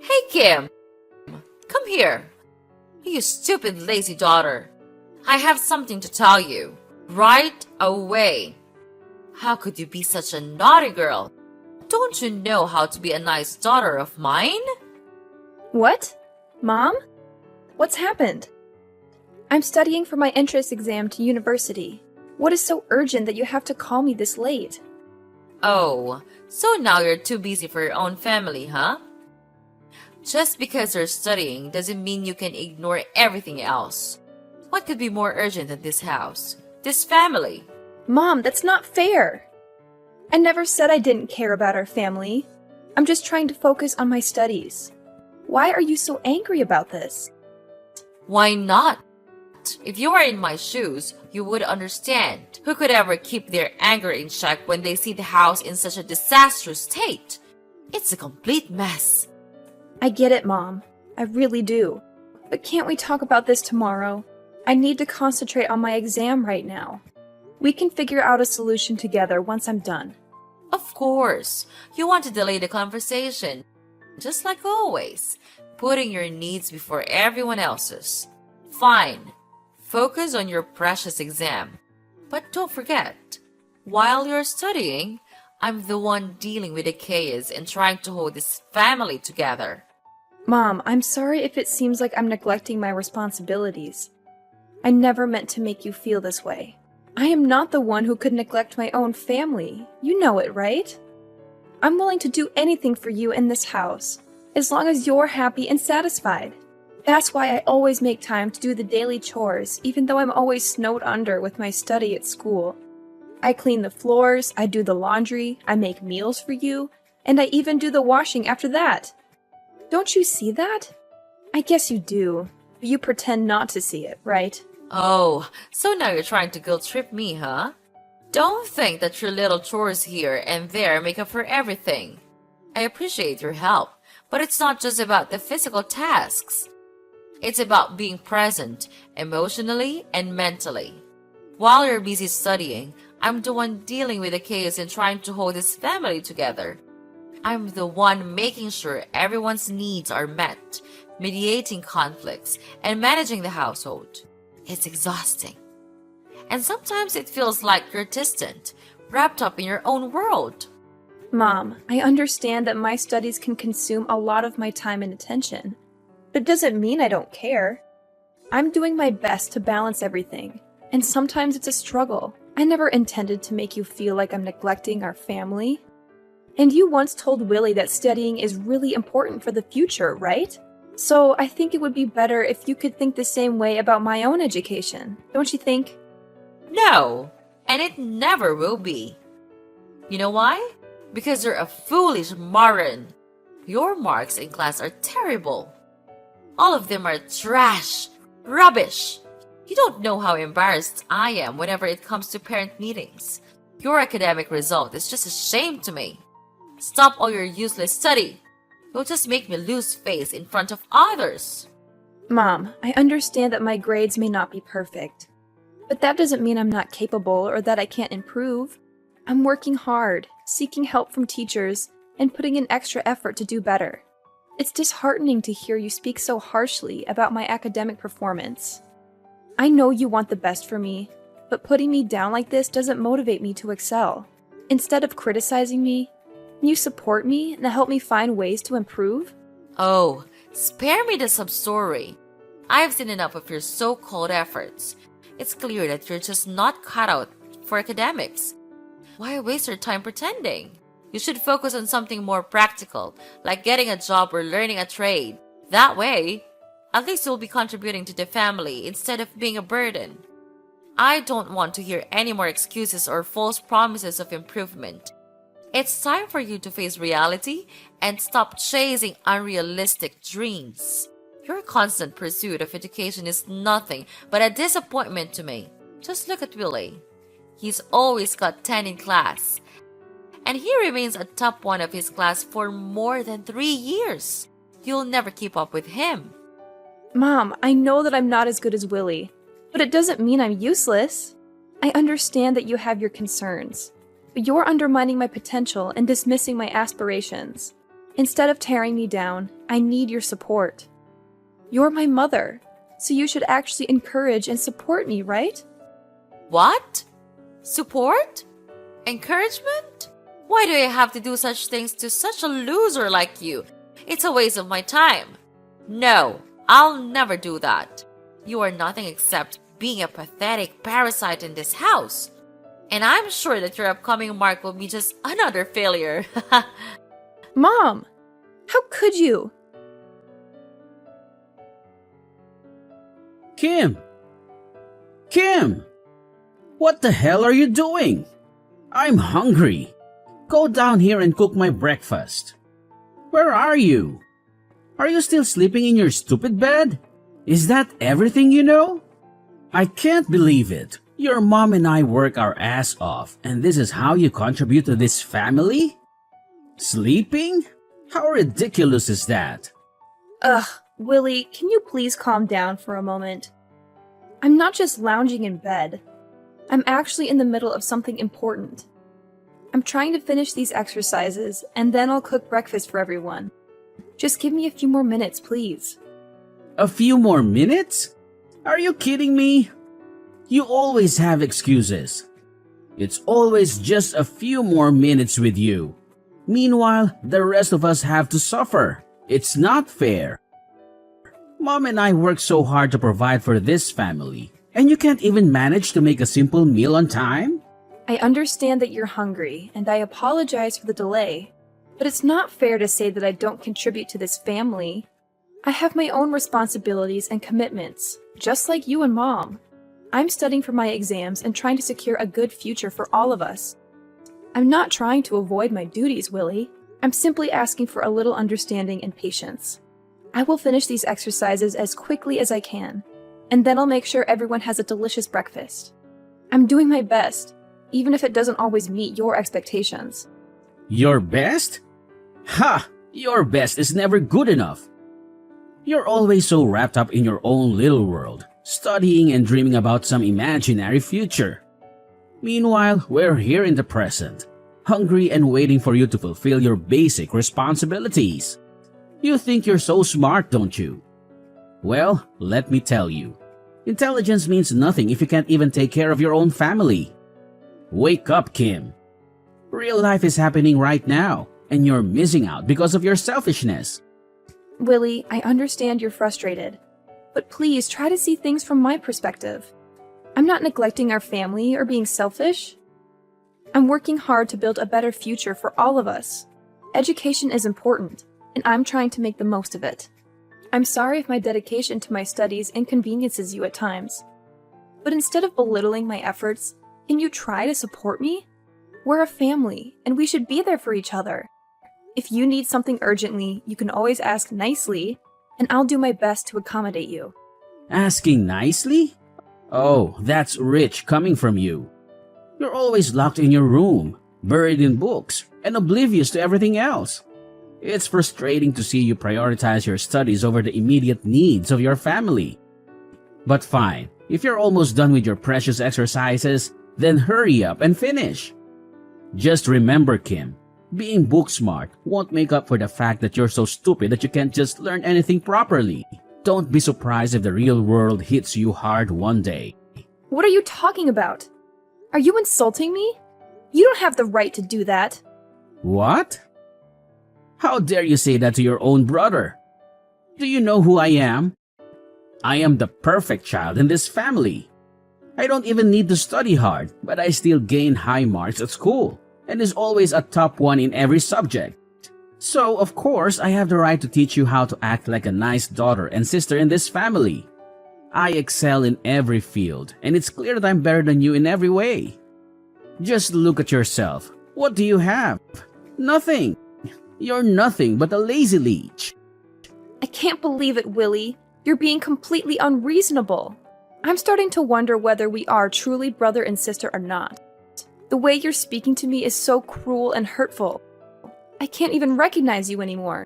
Hey, Kim, come here. You stupid, lazy daughter. I have something to tell you. Right away. How could you be such a naughty girl? Don't you know how to be a nice daughter of mine? What? Mom? What's happened? I'm studying for my entrance exam to university. What is so urgent that you have to call me this late? Oh, so now you're too busy for your own family, huh? Just because you're studying doesn't mean you can ignore everything else. What could be more urgent than this house? This family? Mom, that's not fair. I never said I didn't care about our family. I'm just trying to focus on my studies. Why are you so angry about this? Why not? If you were in my shoes, you would understand. Who could ever keep their anger in check when they see the house in such a disastrous state? It's a complete mess. I get it, Mom. I really do. But can't we talk about this tomorrow? I need to concentrate on my exam right now. We can figure out a solution together once I'm done. Of course, you want to delay the conversation. Just like always, putting your needs before everyone else's. Fine. Focus on your precious exam. But don't forget, while you're studying, I'm the one dealing with the chaos and trying to hold this family together. Mom, I'm sorry if it seems like I'm neglecting my responsibilities. I never meant to make you feel this way. I am not the one who could neglect my own family. You know it, right? I'm willing to do anything for you in this house, as long as you're happy and satisfied. That's why I always make time to do the daily chores, even though I'm always snowed under with my study at school. I clean the floors, I do the laundry, I make meals for you, and I even do the washing after that. Don't you see that? I guess you do, but you pretend not to see it, right? Oh, so now you're trying to guilt trip me, huh? Don't think that your little chores here and there make up for everything. I appreciate your help, but it's not just about the physical tasks. It's about being present, emotionally and mentally. While you're busy studying, I'm the one dealing with the chaos and trying to hold this family together. I'm the one making sure everyone's needs are met, mediating conflicts, and managing the household. It's exhausting. And sometimes it feels like you're distant, wrapped up in your own world. Mom, I understand that my studies can consume a lot of my time and attention, but it doesn't mean I don't care. I'm doing my best to balance everything, and sometimes it's a struggle. I never intended to make you feel like I'm neglecting our family. And you once told Willie that studying is really important for the future, right? So I think it would be better if you could think the same way about my own education, don't you think? No, and it never will be. You know why? Because you're a foolish moron. Your marks in class are terrible. All of them are trash, rubbish. You don't know how embarrassed I am whenever it comes to parent meetings. Your academic result is just a shame to me. Stop all your useless study. You'll just make me lose face in front of others. Mom, I understand that my grades may not be perfect, but that doesn't mean I'm not capable or that I can't improve. I'm working hard, seeking help from teachers, and putting in extra effort to do better. It's disheartening to hear you speak so harshly about my academic performance. I know you want the best for me, but putting me down like this doesn't motivate me to excel. Instead of criticizing me, can you support me and help me find ways to improve? Oh, spare me the sub-story. I've seen enough of your so-called efforts. It's clear that you're just not cut out for academics. Why waste your time pretending? You should focus on something more practical, like getting a job or learning a trade. That way, at least you'll be contributing to the family instead of being a burden. I don't want to hear any more excuses or false promises of improvement. It's time for you to face reality and stop chasing unrealistic dreams. Your constant pursuit of education is nothing but a disappointment to me. Just look at Willie. He's always got 10 in class, and he remains a top one of his class for more than 3 years. You'll never keep up with him. Mom, I know that I'm not as good as Willie, but it doesn't mean I'm useless. I understand that you have your concerns, but you're undermining my potential and dismissing my aspirations. Instead of tearing me down, I need your support. You're my mother, so you should actually encourage and support me, right? What? Support? Encouragement? Why do I have to do such things to such a loser like you? It's a waste of my time. No, I'll never do that. You are nothing except being a pathetic parasite in this house. And I'm sure that your upcoming mark will be just another failure. Mom! How could you? Kim! Kim! What the hell are you doing? I'm hungry. Go down here and cook my breakfast. Where are you? Are you still sleeping in your stupid bed? Is that everything you know? I can't believe it. Your mom and I work our ass off, and this is how you contribute to this family? Sleeping? How ridiculous is that? Ugh, Willie, can you please calm down for a moment? I'm not just lounging in bed. I'm actually in the middle of something important. I'm trying to finish these exercises, and then I'll cook breakfast for everyone. Just give me a few more minutes, please. A few more minutes? Are you kidding me? You always have excuses. It's always just a few more minutes with you. Meanwhile, the rest of us have to suffer. It's not fair. Mom and I work so hard to provide for this family, and you can't even manage to make a simple meal on time? I understand that you're hungry, and I apologize for the delay, but it's not fair to say that I don't contribute to this family. I have my own responsibilities and commitments, just like you and Mom. I'm studying for my exams and trying to secure a good future for all of us. I'm not trying to avoid my duties, Willie. I'm simply asking for a little understanding and patience. I will finish these exercises as quickly as I can, and then I'll make sure everyone has a delicious breakfast. I'm doing my best, even if it doesn't always meet your expectations. Your best? Ha! Your best is never good enough. You're always so wrapped up in your own little world, studying and dreaming about some imaginary future. Meanwhile, we're here in the present, hungry and waiting for you to fulfill your basic responsibilities. You think you're so smart, don't you? Well, let me tell you. Intelligence means nothing if you can't even take care of your own family. Wake up, Kim. Real life is happening right now, and you're missing out because of your selfishness. Willie, I understand you're frustrated, but please try to see things from my perspective. I'm not neglecting our family or being selfish. I'm working hard to build a better future for all of us. Education is important, and I'm trying to make the most of it. I'm sorry if my dedication to my studies inconveniences you at times. But instead of belittling my efforts, can you try to support me? We're a family, and we should be there for each other. If you need something urgently, you can always ask nicely, and I'll do my best to accommodate you. Asking nicely? Oh, that's rich coming from you. You're always locked in your room, buried in books, and oblivious to everything else. It's frustrating to see you prioritize your studies over the immediate needs of your family. But fine, if you're almost done with your precious exercises, then hurry up and finish. Just remember, Kim, being book smart won't make up for the fact that you're so stupid that you can't just learn anything properly. Don't be surprised if the real world hits you hard one day. What are you talking about? Are you insulting me? You don't have the right to do that. What? How dare you say that to your own brother? Do you know who I am? I am the perfect child in this family. I don't even need to study hard, but I still gain high marks at school and is always a top one in every subject. So, of course, I have the right to teach you how to act like a nice daughter and sister in this family. I excel in every field, and it's clear that I'm better than you in every way. Just look at yourself. What do you have? Nothing. You're nothing but a lazy leech. I can't believe it, Willie. You're being completely unreasonable. I'm starting to wonder whether we are truly brother and sister or not. The way you're speaking to me is so cruel and hurtful. I can't even recognize you anymore.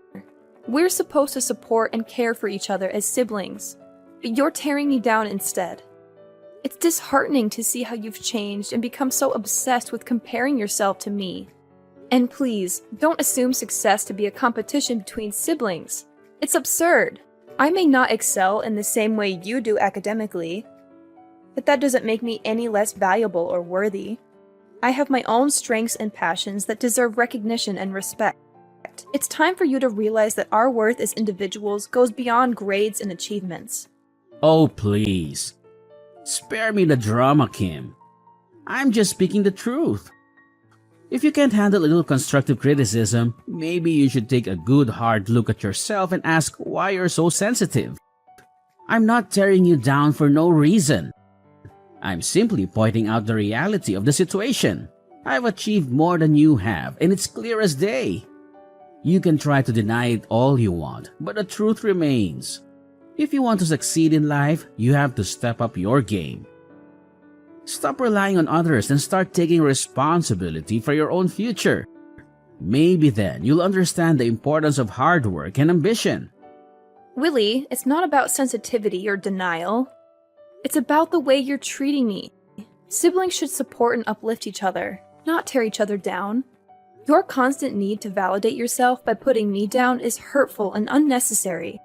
We're supposed to support and care for each other as siblings, but you're tearing me down instead. It's disheartening to see how you've changed and become so obsessed with comparing yourself to me. And please, don't assume success to be a competition between siblings. It's absurd. I may not excel in the same way you do academically, but that doesn't make me any less valuable or worthy. I have my own strengths and passions that deserve recognition and respect. It's time for you to realize that our worth as individuals goes beyond grades and achievements. Oh, please. Spare me the drama, Kim. I'm just speaking the truth. If you can't handle a little constructive criticism, maybe you should take a good hard look at yourself and ask why you're so sensitive. I'm not tearing you down for no reason. I'm simply pointing out the reality of the situation. I've achieved more than you have, and it's clear as day. You can try to deny it all you want, but the truth remains. If you want to succeed in life, you have to step up your game. Stop relying on others and start taking responsibility for your own future. Maybe then you'll understand the importance of hard work and ambition. Willie, it's not about sensitivity or denial. It's about the way you're treating me. Siblings should support and uplift each other, not tear each other down. Your constant need to validate yourself by putting me down is hurtful and unnecessary.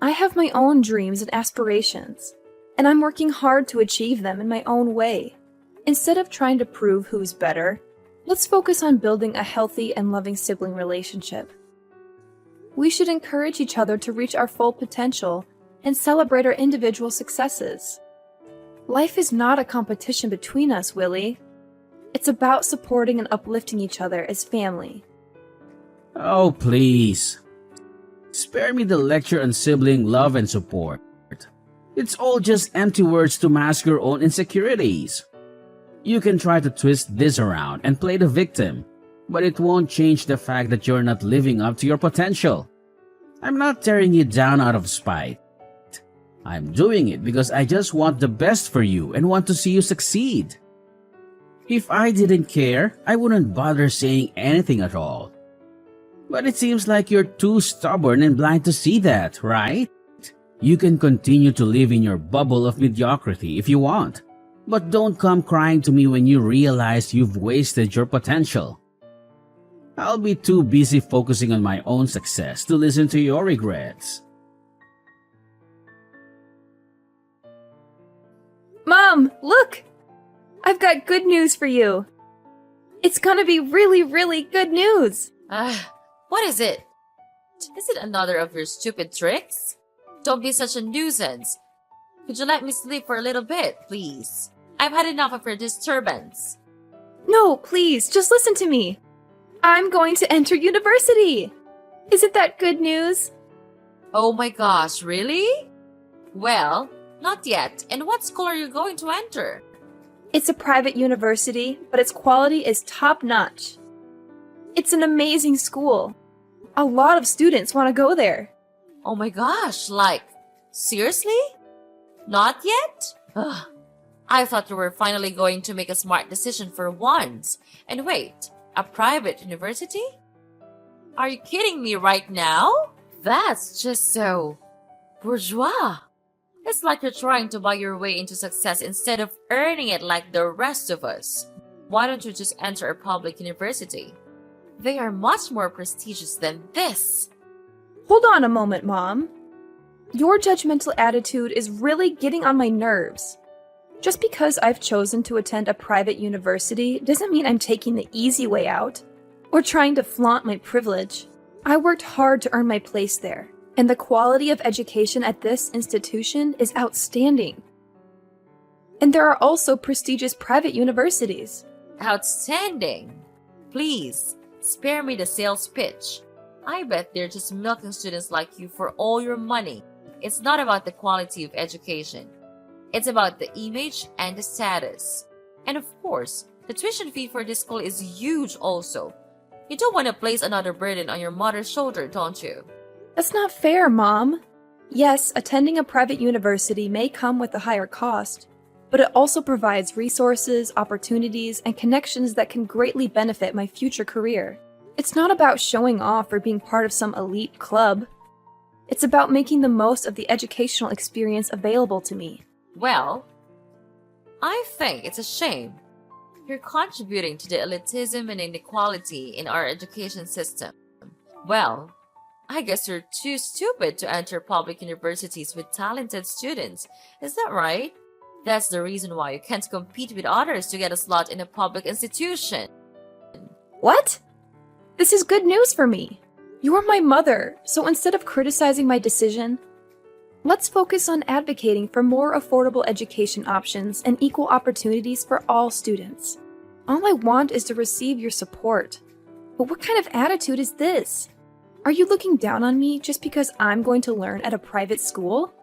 I have my own dreams and aspirations, and I'm working hard to achieve them in my own way. Instead of trying to prove who's better, let's focus on building a healthy and loving sibling relationship. We should encourage each other to reach our full potential and celebrate our individual successes. Life is not a competition between us, Willie. It's about supporting and uplifting each other as family. Oh, please. Spare me the lecture on sibling love and support. It's all just empty words to mask your own insecurities. You can try to twist this around and play the victim, but it won't change the fact that you're not living up to your potential. I'm not tearing you down out of spite. I'm doing it because I just want the best for you and want to see you succeed. If I didn't care, I wouldn't bother saying anything at all. But it seems like you're too stubborn and blind to see that, right? You can continue to live in your bubble of mediocrity if you want, but don't come crying to me when you realize you've wasted your potential. I'll be too busy focusing on my own success to listen to your regrets. Mom, look! I've got good news for you. It's gonna be really, really good news. What is it? Is it another of your stupid tricks? Don't be such a nuisance. Could you let me sleep for a little bit, please? I've had enough of your disturbance. No, please, just listen to me. I'm going to enter university. Isn't that good news? Oh my gosh, really? Well, not yet. And what school are you going to enter? It's a private university, but its quality is top-notch. It's an amazing school. A lot of students want to go there. Oh my gosh, seriously? Not yet? Ugh. I thought you were finally going to make a smart decision for once. And wait, a private university? Are you kidding me right now? That's just so bourgeois. It's like you're trying to buy your way into success instead of earning it like the rest of us. Why don't you just enter a public university? They are much more prestigious than this. Hold on a moment, Mom. Your judgmental attitude is really getting on my nerves. Just because I've chosen to attend a private university doesn't mean I'm taking the easy way out or trying to flaunt my privilege. I worked hard to earn my place there, and the quality of education at this institution is outstanding. And there are also prestigious private universities. Outstanding. Please, spare me the sales pitch. I bet they're just milking students like you for all your money. It's not about the quality of education. It's about the image and the status. And of course, the tuition fee for this school is huge also. You don't want to place another burden on your mother's shoulder, don't you? That's not fair, Mom. Yes, attending a private university may come with a higher cost, but it also provides resources, opportunities, and connections that can greatly benefit my future career. It's not about showing off or being part of some elite club. It's about making the most of the educational experience available to me. Well, I think it's a shame. You're contributing to the elitism and inequality in our education system. Well, I guess you're too stupid to enter public universities with talented students. Is that right? That's the reason why you can't compete with others to get a slot in a public institution. What? This is good news for me. You're my mother, so instead of criticizing my decision, let's focus on advocating for more affordable education options and equal opportunities for all students. All I want is to receive your support. But what kind of attitude is this? Are you looking down on me just because I'm going to learn at a private school?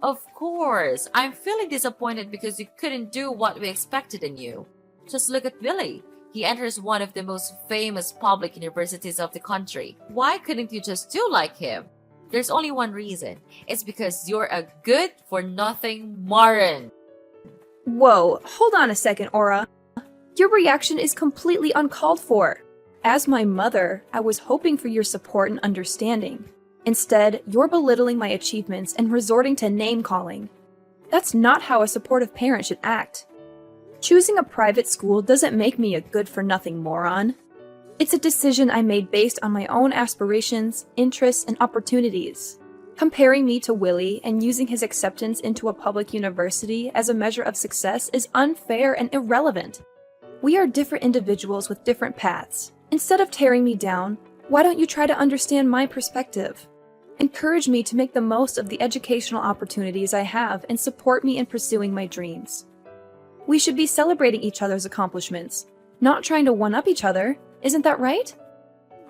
Of course, I'm feeling disappointed because you couldn't do what we expected in you. Just look at Billy. He enters one of the most famous public universities of the country. Why couldn't you just do like him? There's only one reason. It's because you're a good-for-nothing moron. Whoa, hold on a second, Aura. Your reaction is completely uncalled for. As my mother, I was hoping for your support and understanding. Instead, you're belittling my achievements and resorting to name-calling. That's not how a supportive parent should act. Choosing a private school doesn't make me a good-for-nothing moron. It's a decision I made based on my own aspirations, interests, and opportunities. Comparing me to Willie and using his acceptance into a public university as a measure of success is unfair and irrelevant. We are different individuals with different paths. Instead of tearing me down, why don't you try to understand my perspective? Encourage me to make the most of the educational opportunities I have and support me in pursuing my dreams. We should be celebrating each other's accomplishments, not trying to one-up each other. Isn't that right?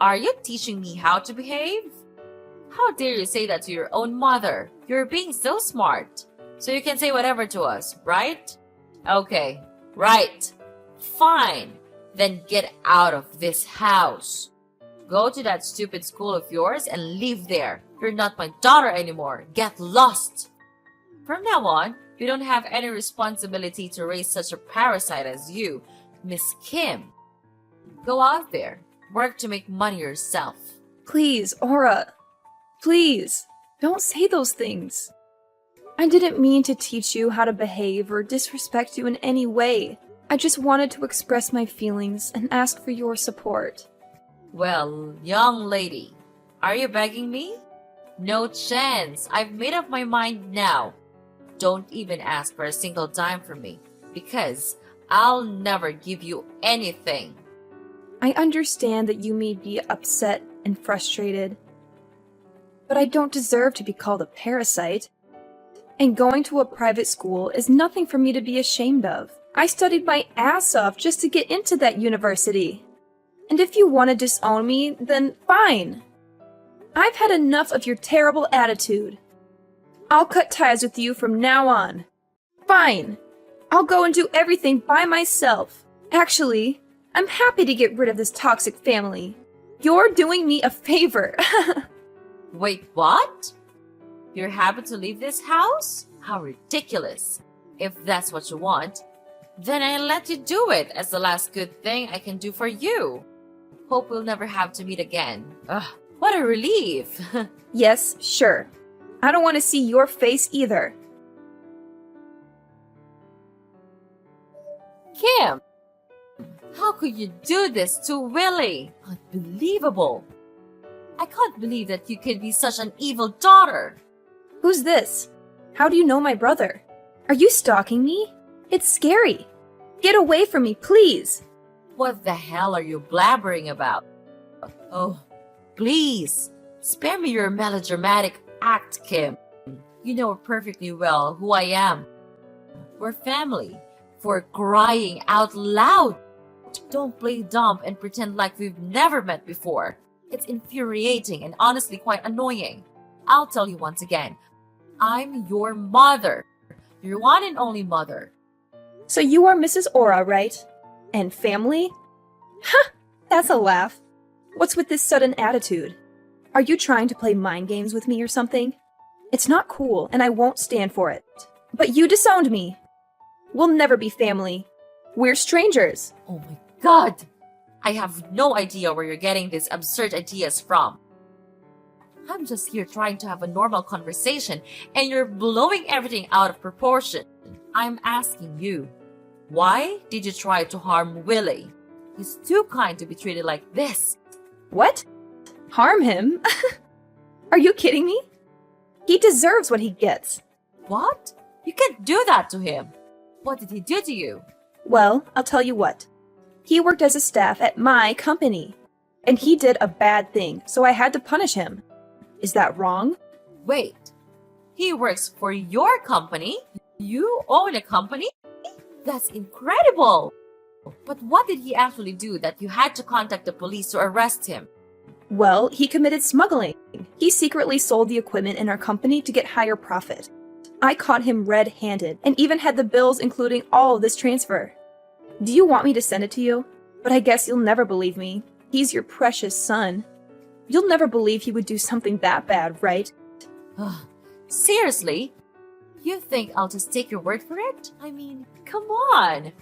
Are you teaching me how to behave? How dare you say that to your own mother? You're being so smart. So you can say whatever to us, right? Okay, right. Fine. Then get out of this house. Go to that stupid school of yours and live there. You're not my daughter anymore. Get lost. From now on, you don't have any responsibility to raise such a parasite as you, Miss Kim. Go out there. Work to make money yourself. Please, Aura. Please, don't say those things. I didn't mean to teach you how to behave or disrespect you in any way. I just wanted to express my feelings and ask for your support. Well, young lady, are you begging me? No chance. I've made up my mind now. Don't even ask for a single dime from me, because I'll never give you anything. I understand that you may be upset and frustrated, but I don't deserve to be called a parasite. And going to a private school is nothing for me to be ashamed of. I studied my ass off just to get into that university. And if you want to disown me, then fine. I've had enough of your terrible attitude. I'll cut ties with you from now on. Fine. I'll go and do everything by myself. Actually, I'm happy to get rid of this toxic family. You're doing me a favor. Wait, what? You're happy to leave this house? How ridiculous. If that's what you want, then I'll let you do it as the last good thing I can do for you. Hope we'll never have to meet again. Ugh, what a relief. Yes, sure. I don't want to see your face either. Kim, how could you do this to Willie? Unbelievable. I can't believe that you could be such an evil daughter. Who's this? How do you know my brother? Are you stalking me? It's scary. Get away from me, please. What the hell are you blabbering about? Oh, please, spare me your melodramatic act, Kim. You know perfectly well who I am. We're family, for crying out loud. Don't play dumb and pretend like we've never met before. It's infuriating and honestly quite annoying. I'll tell you once again, I'm your mother. Your one and only mother. So you are Mrs. Aura, right? And family? Ha! That's a laugh. What's with this sudden attitude? Are you trying to play mind games with me or something? It's not cool, and I won't stand for it. But you disowned me. We'll never be family. We're strangers. Oh my god! I have no idea where you're getting these absurd ideas from. I'm just here trying to have a normal conversation, and you're blowing everything out of proportion. I'm asking you, Why did you try to harm Willie? He's too kind to be treated like this. What? Harm him? Are you kidding me? He deserves what he gets. What? You can't do that to him. What did he do to you? Well, I'll tell you what. He worked as a staff at my company, and he did a bad thing, so I had to punish him. Is that wrong? Wait, he works for your company? You own a company? That's incredible! But what did he actually do that you had to contact the police to arrest him? Well, he committed smuggling. He secretly sold the equipment in our company to get higher profit. I caught him red-handed and even had the bills including all of this transfer. Do you want me to send it to you? But I guess you'll never believe me. He's your precious son. You'll never believe he would do something that bad, right? Seriously? You think I'll just take your word for it? I mean, come on!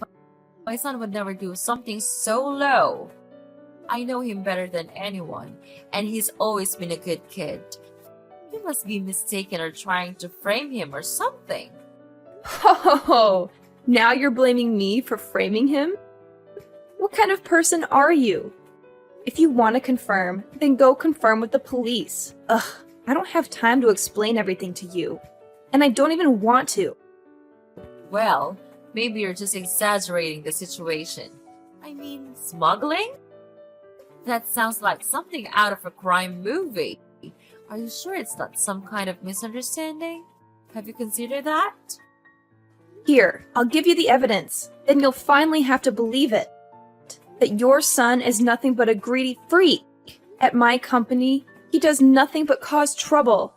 My son would never do something so low. I know him better than anyone, and he's always been a good kid. You must be mistaken or trying to frame him or something. Ho! Now you're blaming me for framing him? What kind of person are you? If you want to confirm, then go confirm with the police. Ugh, I don't have time to explain everything to you. And I don't even want to. Well, maybe you're just exaggerating the situation. I mean, smuggling? That sounds like something out of a crime movie. Are you sure it's not some kind of misunderstanding? Have you considered that? Here, I'll give you the evidence. Then you'll finally have to believe it. That your son is nothing but a greedy freak. At my company, he does nothing but cause trouble.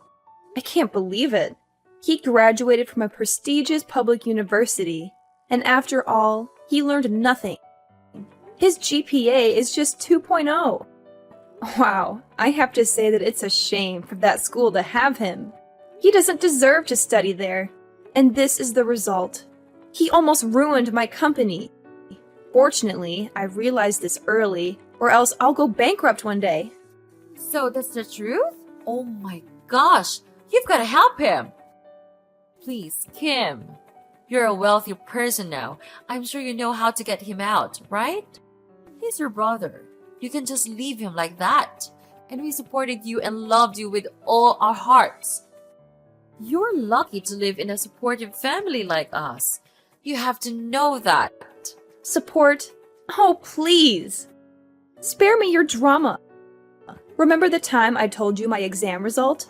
I can't believe it. He graduated from a prestigious public university, and after all, he learned nothing. His GPA is just 2.0. Wow, I have to say that it's a shame for that school to have him. He doesn't deserve to study there, and this is the result. He almost ruined my company. Fortunately, I realized this early, or else I'll go bankrupt one day. So that's the truth? Oh my gosh, you've got to help him. Please, Kim. You're a wealthy person now. I'm sure you know how to get him out, right? He's your brother. You can just leave him like that. And we supported you and loved you with all our hearts. You're lucky to live in a supportive family like us. You have to know that. Support? Oh, please. Spare me your drama. Remember the time I told you my exam result?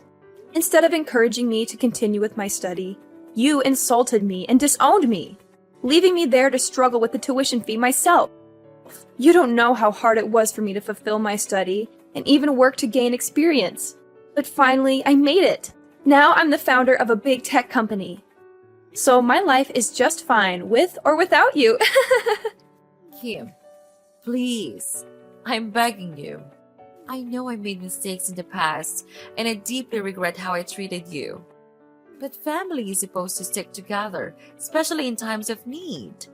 Instead of encouraging me to continue with my study, you insulted me and disowned me, leaving me there to struggle with the tuition fee myself. You don't know how hard it was for me to fulfill my study and even work to gain experience. But finally, I made it. Now I'm the founder of a big tech company. So my life is just fine with or without you. Kim, please, I'm begging you. I know I made mistakes in the past, and I deeply regret how I treated you. But family is supposed to stick together, especially in times of need.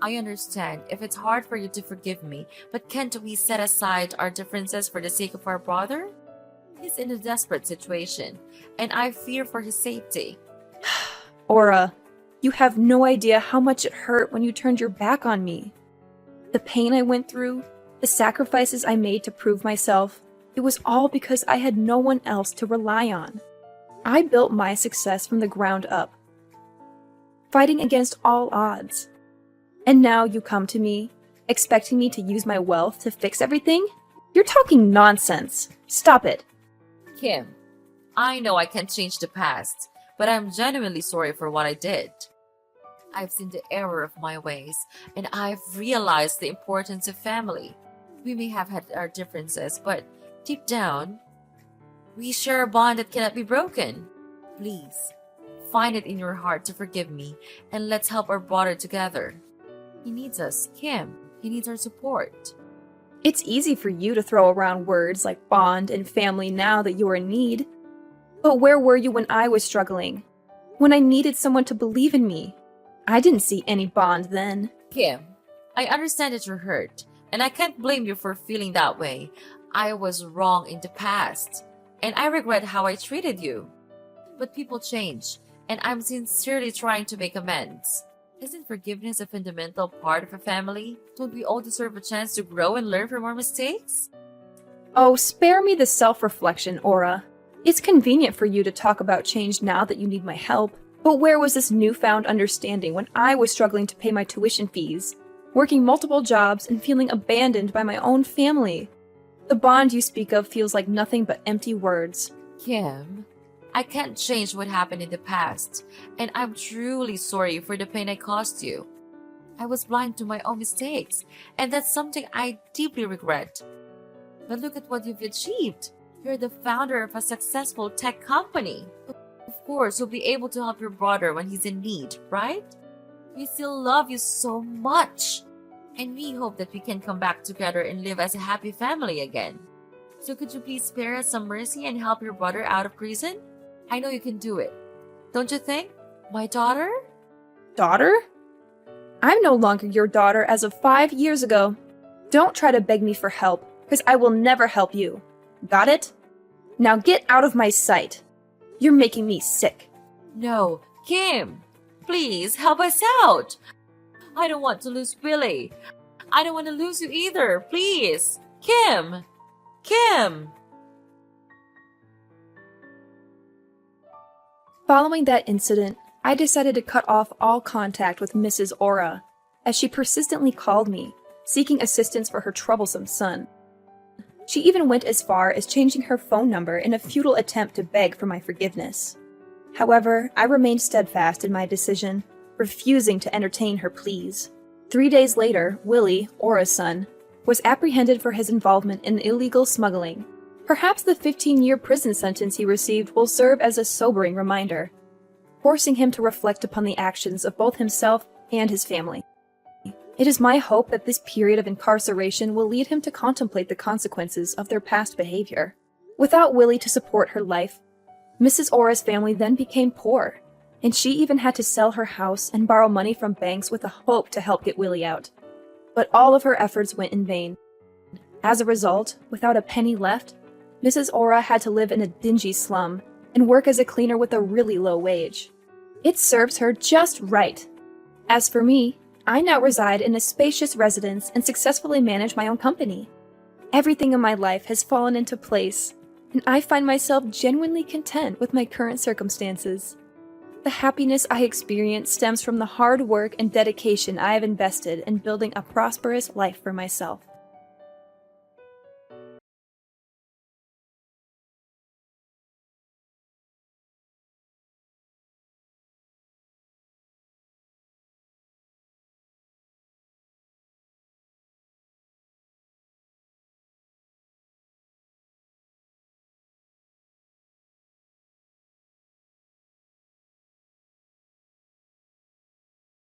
I understand if it's hard for you to forgive me, but can't we set aside our differences for the sake of our brother? He's in a desperate situation, and I fear for his safety. Aura, you have no idea how much it hurt when you turned your back on me. The pain I went through, the sacrifices I made to prove myself, it was all because I had no one else to rely on. I built my success from the ground up, fighting against all odds. And now you come to me, expecting me to use my wealth to fix everything? You're talking nonsense. Stop it. Kim, I know I can't change the past, but I'm genuinely sorry for what I did. I've seen the error of my ways, and I've realized the importance of family. We may have had our differences, but deep down, we share a bond that cannot be broken. Please, find it in your heart to forgive me, and let's help our brother together. He needs us, Kim. He needs our support. It's easy for you to throw around words like bond and family now that you're in need. But where were you when I was struggling? When I needed someone to believe in me? I didn't see any bond then. Kim, I understand that you're hurt, and I can't blame you for feeling that way. I was wrong in the past, and I regret how I treated you. But people change, and I'm sincerely trying to make amends. Isn't forgiveness a fundamental part of a family? Don't we all deserve a chance to grow and learn from our mistakes? Oh, spare me the self reflection, Aura. It's convenient for you to talk about change now that you need my help. But where was this newfound understanding when I was struggling to pay my tuition fees, working multiple jobs, and feeling abandoned by my own family? The bond you speak of feels like nothing but empty words. Kim, I can't change what happened in the past, and I'm truly sorry for the pain I caused you. I was blind to my own mistakes, and that's something I deeply regret. But look at what you've achieved. You're the founder of a successful tech company. Of course, you'll be able to help your brother when he's in need, right? We still love you so much. And we hope that we can come back together and live as a happy family again. So could you please spare us some mercy and help your brother out of prison? I know you can do it. Don't you think? My daughter? Daughter? I'm no longer your daughter as of 5 years ago. Don't try to beg me for help, because I will never help you. Got it? Now get out of my sight. You're making me sick. No, Kim, please help us out. I don't want to lose Billy. I don't want to lose you either. Please. Kim. Kim. Following that incident, I decided to cut off all contact with Mrs. Aura, as she persistently called me, seeking assistance for her troublesome son. She even went as far as changing her phone number in a futile attempt to beg for my forgiveness. However, I remained steadfast in my decision, refusing to entertain her pleas. 3 days later, Willie, Aura's son, was apprehended for his involvement in illegal smuggling. Perhaps the 15-year prison sentence he received will serve as a sobering reminder, forcing him to reflect upon the actions of both himself and his family. It is my hope that this period of incarceration will lead him to contemplate the consequences of their past behavior. Without Willie to support her life, Mrs. Aura's family then became poor, and she even had to sell her house and borrow money from banks with the hope to help get Willie out. But all of her efforts went in vain. As a result, without a penny left, Mrs. Aura had to live in a dingy slum and work as a cleaner with a really low wage. It serves her just right. As for me, I now reside in a spacious residence and successfully manage my own company. Everything in my life has fallen into place, and I find myself genuinely content with my current circumstances. The happiness I experience stems from the hard work and dedication I have invested in building a prosperous life for myself.